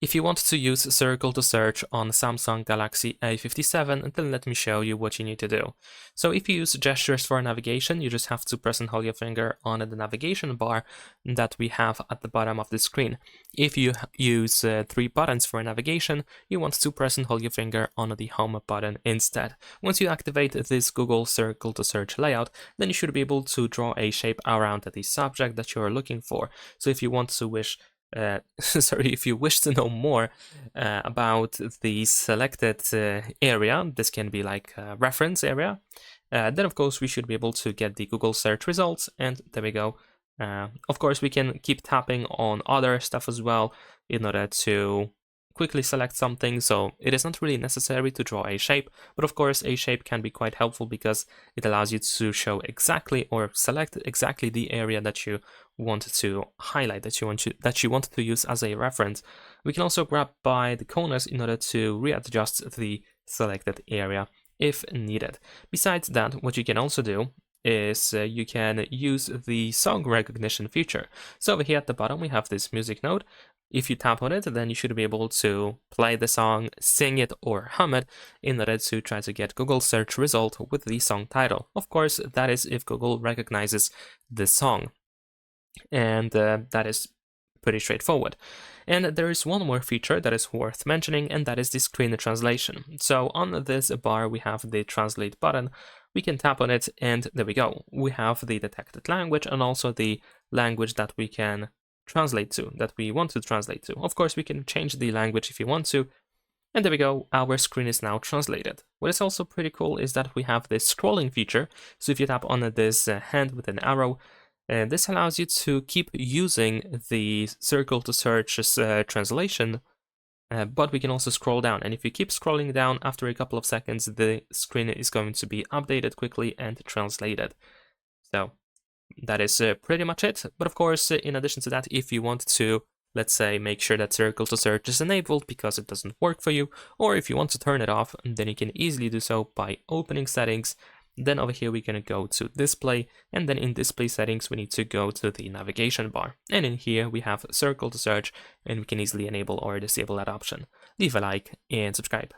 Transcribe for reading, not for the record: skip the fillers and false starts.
If you want to use circle to search on Samsung Galaxy A57, then let me show you what you need to do. So if you use gestures for navigation, you just have to press and hold your finger on the navigation bar that we have at the bottom of the screen. If you use 3 buttons for navigation, you want to press and hold your finger on the home button instead. Once you activate this Google circle to search layout, then you should be able to draw a shape around the subject that you are looking for. So if you want to if you wish to know more about the selected area, this can be like a reference area, then of course we should be able to get the Google search results, and there we go. Of course we can keep tapping on other stuff as well in order to quickly select something, so it is not really necessary to draw a shape, but of course a shape can be quite helpful because it allows you to show exactly or select exactly the area that you want to highlight, that you want to use as a reference. We can also grab by the corners in order to readjust the selected area if needed. Besides that, what you can also do is you can use the song recognition feature. So over here at the bottom we have this music node. If you tap on it, then you should be able to play the song, sing it, or hum it in order to try to get Google search result with the song title. Of course, that is if Google recognizes the song. And that is pretty straightforward. And there is one more feature that is worth mentioning, and that is the screen translation. So on this bar, we have the translate button. We can tap on it, and there we go. We have the detected language and also the language that we can translate to, that we want to translate to. Of course, we can change the language if you want to. And there we go, our screen is now translated. What is also pretty cool is that we have this scrolling feature. So if you tap on this hand with an arrow, this allows you to keep using the circle to search translation, but we can also scroll down. And if you keep scrolling down, after a couple of seconds, the screen is going to be updated quickly and translated. So that is pretty much it. But of course, in addition to that, if you want to, let's say, make sure that circle to search is enabled because it doesn't work for you, or if you want to turn it off, then you can easily do so by opening settings. Then over here, we're going to go to display, and then in display settings, we need to go to the navigation bar. And in here, we have circle to search, and we can easily enable or disable that option. Leave a like and subscribe.